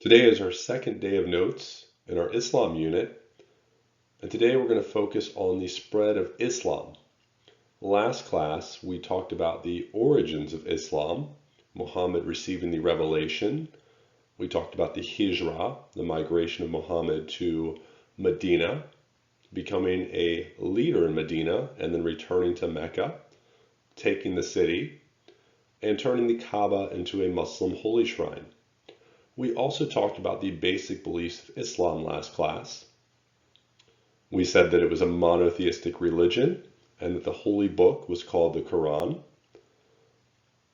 Today is our second day of notes in our Islam unit, and today we're going to focus on the spread of Islam. Last class, we talked about the origins of Islam, Muhammad receiving the revelation. We talked about the Hijrah, the migration of Muhammad to Medina, becoming a leader in Medina, and then returning to Mecca, taking the city, and turning the Kaaba into a Muslim holy shrine. We also talked about the basic beliefs of Islam last class. We said that it was a monotheistic religion and that the holy book was called the Quran.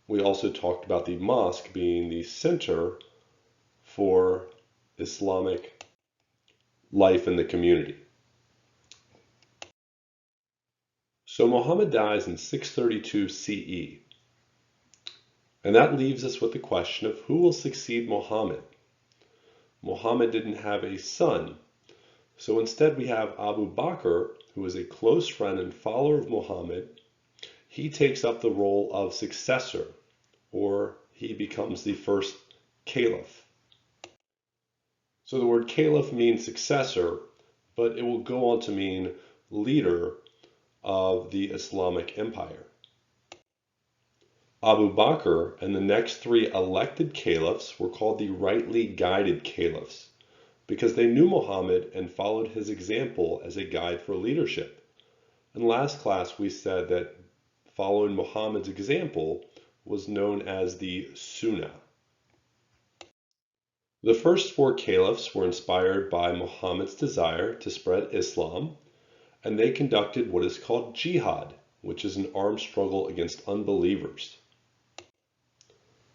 We also talked about the mosque being the center for Islamic life in the community. So Muhammad dies in 632 CE. And that leaves us with the question of who will succeed Muhammad. Muhammad didn't have a son, so instead we have Abu Bakr, who is a close friend and follower of Muhammad. He takes up the role of successor, or he becomes the first caliph. So the word caliph means successor, but it will go on to mean leader of the Islamic Empire. Abu Bakr and the next three elected caliphs were called the rightly guided caliphs because they knew Muhammad and followed his example as a guide for leadership. In last class, we said that following Muhammad's example was known as the Sunnah. The first four caliphs were inspired by Muhammad's desire to spread Islam, and they conducted what is called jihad, which is an armed struggle against unbelievers.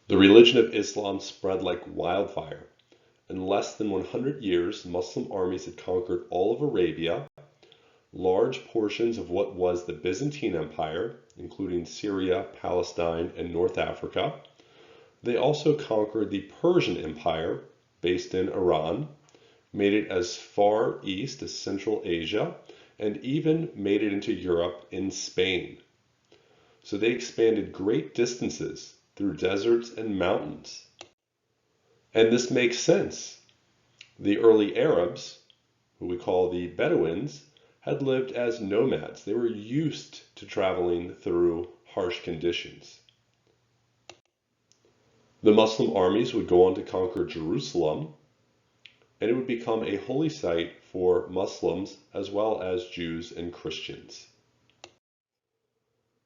The religion of Islam spread like wildfire. In less than 100 years, Muslim armies had conquered all of Arabia, large portions of what was the Byzantine Empire, including Syria, Palestine, and North Africa. They also conquered the Persian Empire, based in Iran, made it as far east as Central Asia, and even made it into Europe in Spain. So they expanded great distances through deserts and mountains. And this makes sense. The early Arabs, who we call the Bedouins, had lived as nomads. They were used to traveling through harsh conditions. The Muslim armies would go on to conquer Jerusalem, and it would become a holy site for Muslims as well as Jews and Christians.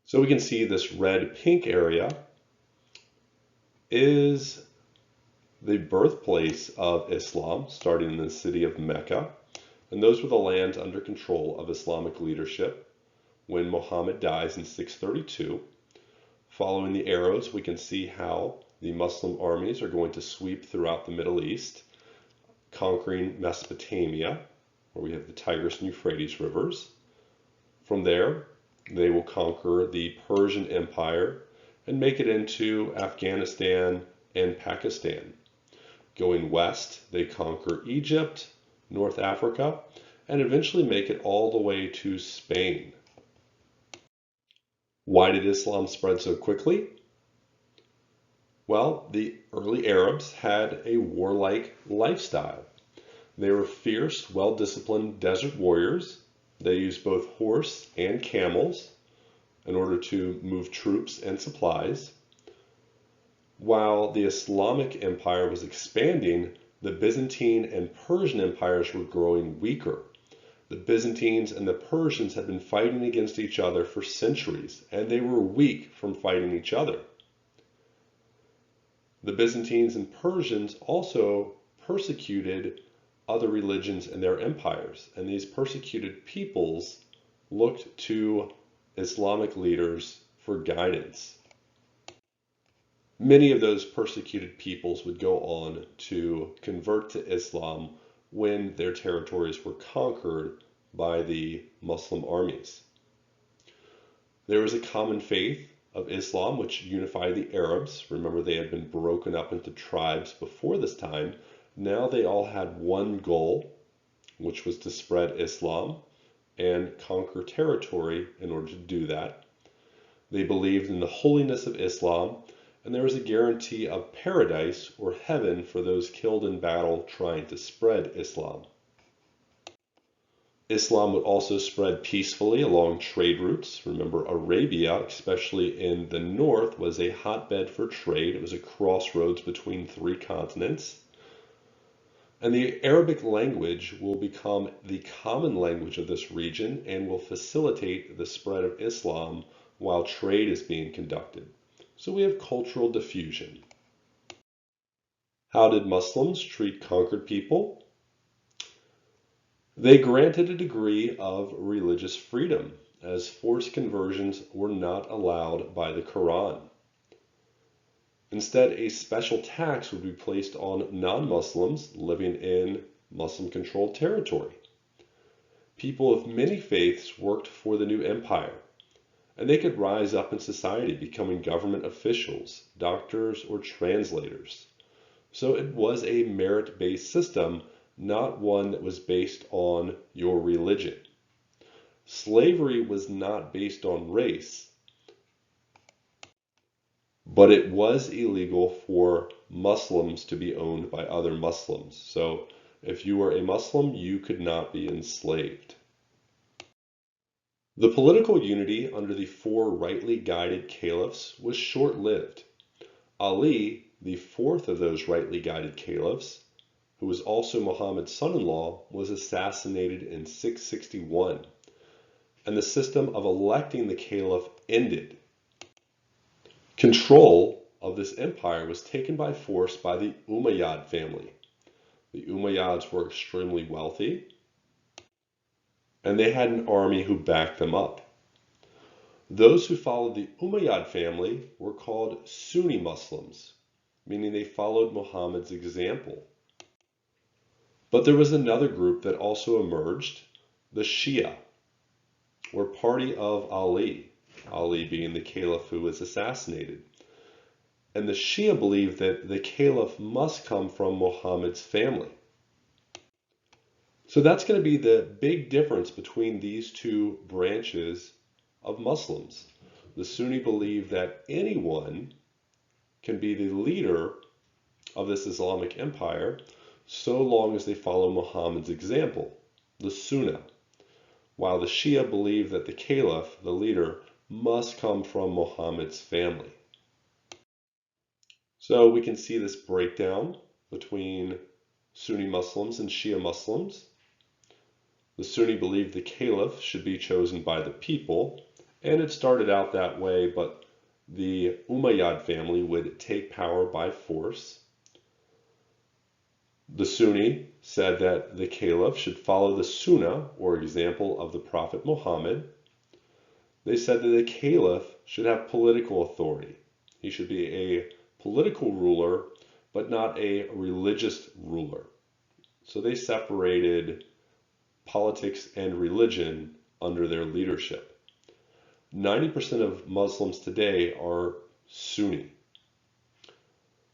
So we can see this red-pink area is the birthplace of Islam, starting in the city of Mecca, and those were the lands under control of Islamic leadership when Muhammad dies in 632. Following the arrows, we can see how the Muslim armies are going to sweep throughout the Middle East, conquering Mesopotamia, where we have the Tigris and Euphrates rivers. From there, they will conquer the Persian Empire and make it into Afghanistan and Pakistan. Going west, they conquer Egypt, North Africa, and eventually make it all the way to Spain. Why did Islam spread so quickly? Well, the early Arabs had a warlike lifestyle. They were fierce, well-disciplined desert warriors. They used both horse and camels in order to move troops and supplies. While the Islamic Empire was expanding, the Byzantine and Persian empires were growing weaker. The Byzantines and the Persians had been fighting against each other for centuries, and they were weak from fighting each other. The Byzantines and Persians also persecuted other religions in their empires, and these persecuted peoples looked to Islamic leaders for guidance. Many of those persecuted peoples would go on to convert to Islam when their territories were conquered by the Muslim armies. There was a common faith of Islam which unified the Arabs. Remember, they had been broken up into tribes before this time. Now they all had one goal, which was to spread Islam and conquer territory in order to do that. They believed in the holiness of Islam, and there was a guarantee of paradise or heaven for those killed in battle trying to spread Islam. Islam would also spread peacefully along trade routes. Remember, Arabia, especially in the north, was a hotbed for trade. It was a crossroads between three continents. And the Arabic language will become the common language of this region and will facilitate the spread of Islam while trade is being conducted. So we have cultural diffusion. How did Muslims treat conquered people? They granted a degree of religious freedom, as forced conversions were not allowed by the Quran. Instead, a special tax would be placed on non-Muslims living in Muslim-controlled territory. People of many faiths worked for the new empire, and they could rise up in society, becoming government officials, doctors, or translators. So it was a merit-based system, not one that was based on your religion. Slavery was not based on race, but it was illegal for Muslims to be owned by other Muslims. So if you were a Muslim, you could not be enslaved. The political unity under the four rightly guided caliphs was short-lived. Ali, the fourth of those rightly guided caliphs, who was also Muhammad's son-in-law, was assassinated in 661, and the system of electing the caliph ended. Control of this empire was taken by force by the Umayyad family. The Umayyads were extremely wealthy, and they had an army who backed them up. Those who followed the Umayyad family were called Sunni Muslims, meaning they followed Muhammad's example. But there was another group that also emerged, the Shia, or party of Ali, Ali being the caliph who was assassinated. And the Shia believed that the caliph must come from Muhammad's family. So that's going to be the big difference between these two branches of Muslims. The Sunni believe that anyone can be the leader of this Islamic empire so long as they follow Muhammad's example, the Sunnah, while the Shia believe that the caliph, the leader, must come from Muhammad's family. So we can see this breakdown between Sunni Muslims and Shia Muslims. The Sunni believe the caliph should be chosen by the people, and it started out that way, but the Umayyad family would take power by force. The Sunni said that the caliph should follow the Sunnah, or example, of the Prophet Muhammad. They said that the caliph should have political authority. He should be a political ruler, but not a religious ruler. So they separated politics and religion under their leadership. 90% of Muslims today are Sunni.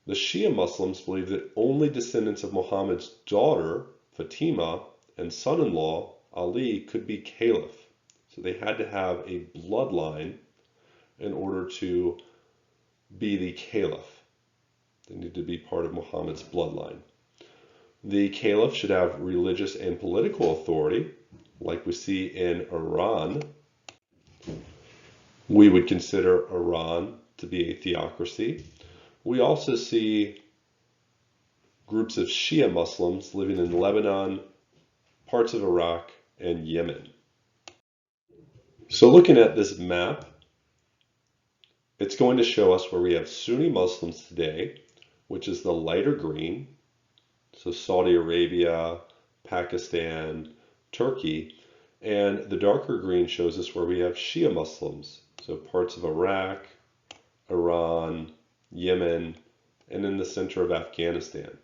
The Shia Muslims believe that only descendants of Muhammad's daughter, Fatima, and son-in-law, Ali, could be caliph. So they had to have a bloodline in order to be the caliph. They need to be part of Muhammad's bloodline. The caliph should have religious and political authority, like we see in Iran. We would consider Iran to be a theocracy. We also see groups of Shia Muslims living in Lebanon, parts of Iraq, and Yemen. So looking at this map, it's going to show us where we have Sunni Muslims today, which is the lighter green, so Saudi Arabia, Pakistan, Turkey, and the darker green shows us where we have Shia Muslims, so parts of Iraq, Iran, Yemen, and in the center of Afghanistan.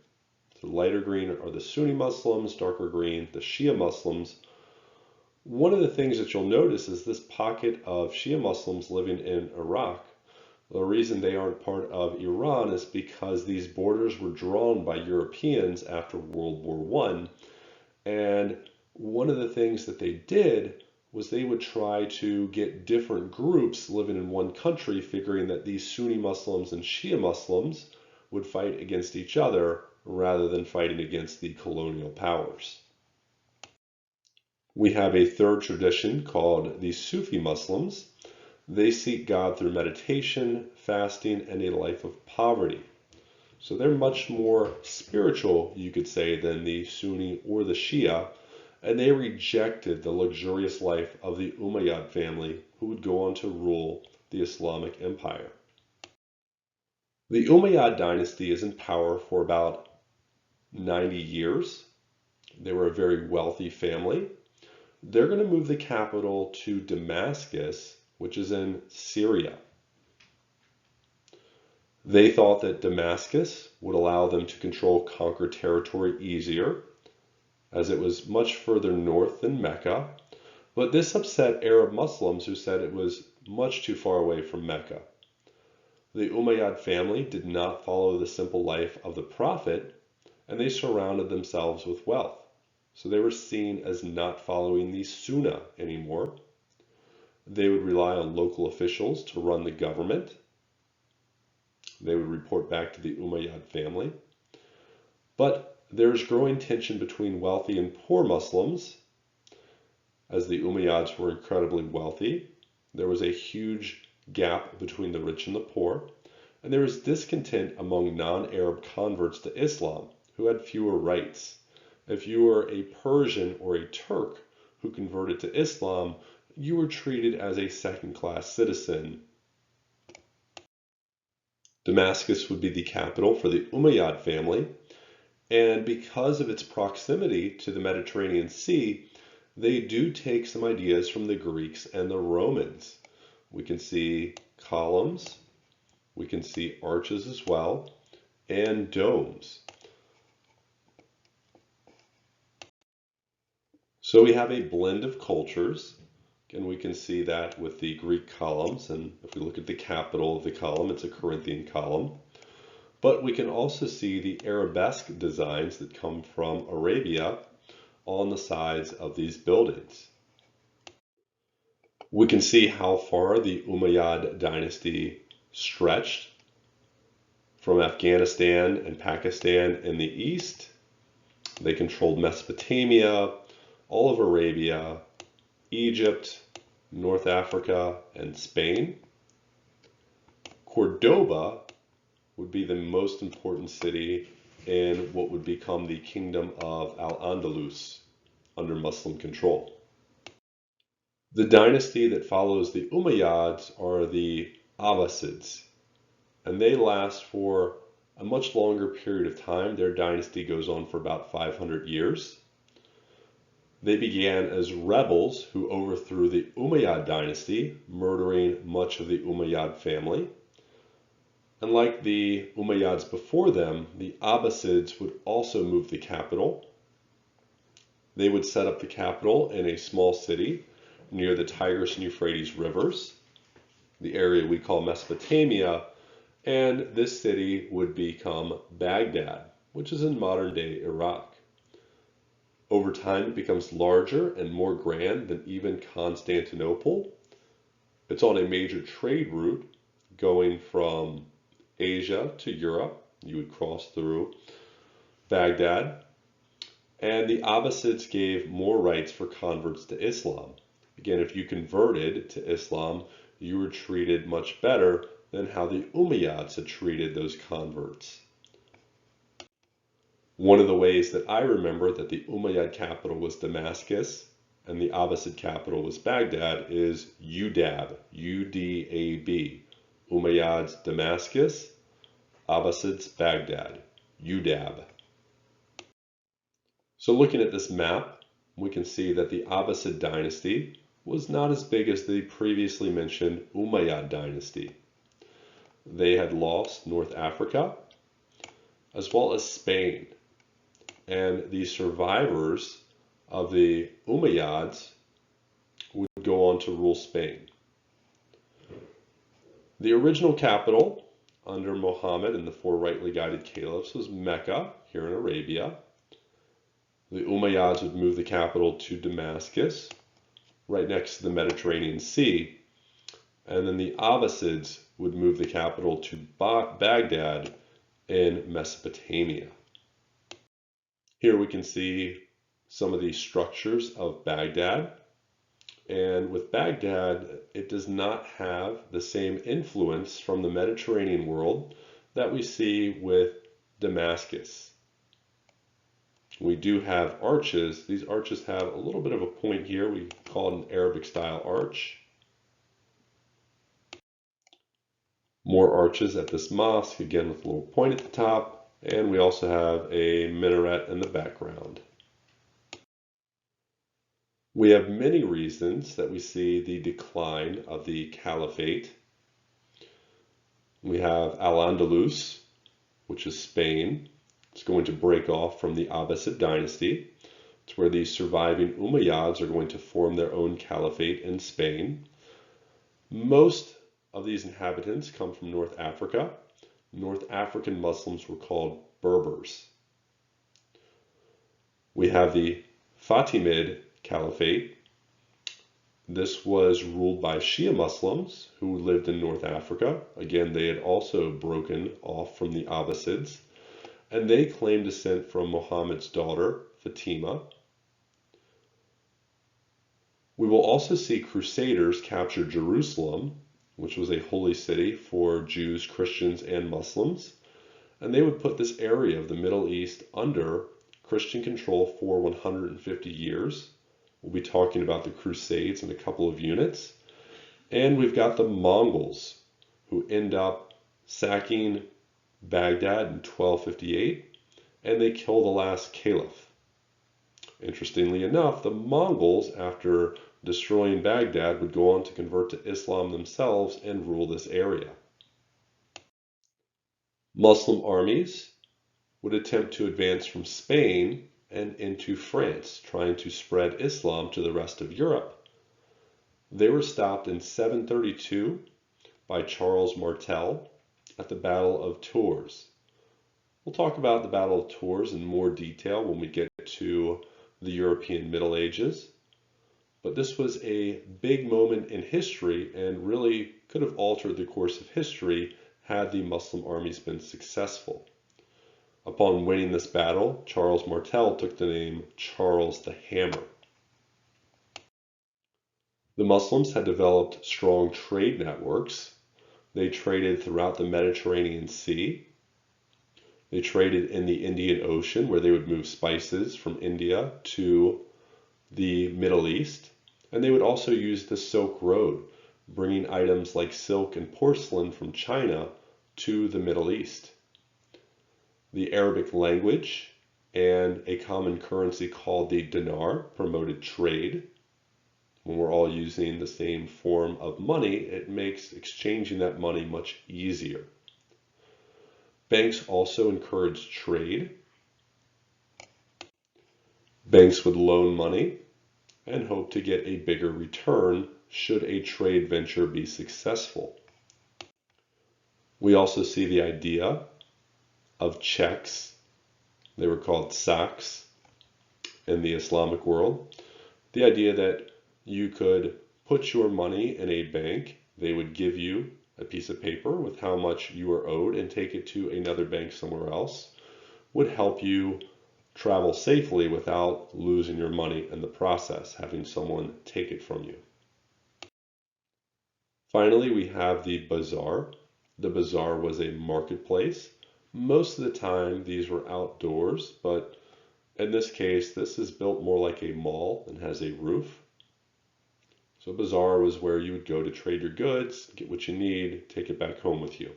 So lighter green are the Sunni Muslims, darker green, the Shia Muslims. One of the things that you'll notice is this pocket of Shia Muslims living in Iraq. The reason they aren't part of Iran is because these borders were drawn by Europeans after World War I. And one of the things that they did was they would try to get different groups living in one country, figuring that these Sunni Muslims and Shia Muslims would fight against each other rather than fighting against the colonial powers. We have a third tradition called the Sufi Muslims. They seek God through meditation, fasting, and a life of poverty. So they're much more spiritual, you could say, than the Sunni or the Shia, and they rejected the luxurious life of the Umayyad family, who would go on to rule the Islamic Empire. The Umayyad dynasty is in power for about 90 years. They were a very wealthy family. They're going to move the capital to Damascus, which is in Syria. They thought that Damascus would allow them to conquer territory easier, as it was much further north than Mecca, but this upset Arab Muslims who said it was much too far away from Mecca. The Umayyad family did not follow the simple life of the Prophet, and they surrounded themselves with wealth. So they were seen as not following the Sunnah anymore. They would rely on local officials to run the government. They would report back to the Umayyad family. But there's growing tension between wealthy and poor Muslims. As the Umayyads were incredibly wealthy, there was a huge gap between the rich and the poor, and there was discontent among non-Arab converts to Islam who had fewer rights. If you were a Persian or a Turk who converted to Islam, you were treated as a second-class citizen. Damascus would be the capital for the Umayyad family, and because of its proximity to the Mediterranean Sea, they do take some ideas from the Greeks and the Romans. We can see columns, we can see arches as well, and domes. So we have a blend of cultures, and we can see that with the Greek columns, and if we look at the capital of the column, it's a Corinthian column. But we can also see the arabesque designs that come from Arabia on the sides of these buildings. We can see how far the Umayyad dynasty stretched from Afghanistan and Pakistan in the east. They controlled Mesopotamia, all of Arabia, Egypt, North Africa, and Spain. Cordoba would be the most important city in what would become the Kingdom of Al-Andalus under Muslim control. The dynasty that follows the Umayyads are the Abbasids, and they last for a much longer period of time. Their dynasty goes on for about 500 years. They began as rebels who overthrew the Umayyad dynasty, murdering much of the Umayyad family. And like the Umayyads before them, the Abbasids would also move the capital. They would set up the capital in a small city near the Tigris and Euphrates rivers, the area we call Mesopotamia, and this city would become Baghdad, which is in modern-day Iraq. Over time, it becomes larger and more grand than even Constantinople. It's on a major trade route going from Asia to Europe. You would cross through Baghdad. And the Abbasids gave more rights for converts to Islam. Again, if you converted to Islam, you were treated much better than how the Umayyads had treated those converts. One of the ways that I remember that the Umayyad capital was Damascus and the Abbasid capital was Baghdad is UDAB, U-D-A-B. Umayyads Damascus, Abbasids Baghdad, UDAB. So looking at this map, we can see that the Abbasid dynasty was not as big as the previously mentioned Umayyad dynasty. They had lost North Africa as well as Spain. And the survivors of the Umayyads would go on to rule Spain. The original capital under Muhammad and the four rightly guided caliphs was Mecca, here in Arabia. The Umayyads would move the capital to Damascus. right next to the Mediterranean Sea. And then the Abbasids would move the capital to Baghdad in Mesopotamia. Here we can see some of the structures of Baghdad. And with Baghdad, it does not have the same influence from the Mediterranean world that we see with Damascus. We do have arches. These arches have a little bit of a point here. We call it an Arabic style arch. More arches at this mosque, again with a little point at the top. And we also have a minaret in the background. We have many reasons that we see the decline of the caliphate. We have Al-Andalus, which is Spain. It's going to break off from the Abbasid dynasty. It's where the surviving Umayyads are going to form their own caliphate in Spain. Most of these inhabitants come from North Africa. North African Muslims were called Berbers. We have the Fatimid Caliphate. This was ruled by Shia Muslims who lived in North Africa. Again, they had also broken off from the Abbasids, and they claimed descent from Muhammad's daughter, Fatima. We will also see Crusaders capture Jerusalem, which was a holy city for Jews, Christians, and Muslims, and they would put this area of the Middle East under Christian control for 150 years. We'll be talking about the Crusades in a couple of units. And we've got the Mongols, who end up sacking Baghdad in 1258, and they kill the last caliph. Interestingly enough, the Mongols, after destroying Baghdad, would go on to convert to Islam themselves and rule this area. Muslim armies would attempt to advance from Spain and into France, trying to spread Islam to the rest of Europe. They were stopped in 732 by Charles Martel at the Battle of Tours. We'll talk about the Battle of Tours in more detail when we get to the European Middle Ages. But this was a big moment in history and really could have altered the course of history had the Muslim armies been successful. Upon winning this battle, Charles Martel took the name Charles the Hammer. The Muslims had developed strong trade networks. They traded throughout the Mediterranean Sea. They traded in the Indian Ocean, where they would move spices from India to the Middle East. And they would also use the Silk Road, bringing items like silk and porcelain from China to the Middle East. The Arabic language and a common currency called the dinar promoted trade. When we're all using the same form of money, it makes exchanging that money much easier. Banks also encouraged trade. Banks would loan money and hope to get a bigger return should a trade venture be successful. We also see the idea of checks. They were called saks in the Islamic world. The idea that you could put your money in a bank, they would give you a piece of paper with how much you are owed and take it to another bank somewhere else, would help you travel safely without losing your money in the process, having someone take it from you. Finally, we have the bazaar. The bazaar was a marketplace. Most of the time, these were outdoors, but in this case, this is built more like a mall and has a roof. So a bazaar was where you would go to trade your goods, get what you need, take it back home with you.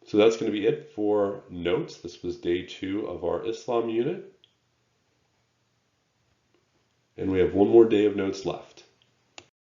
So that's going to be it for notes. This was day 2 of our Islam unit. And we have one more day of notes left.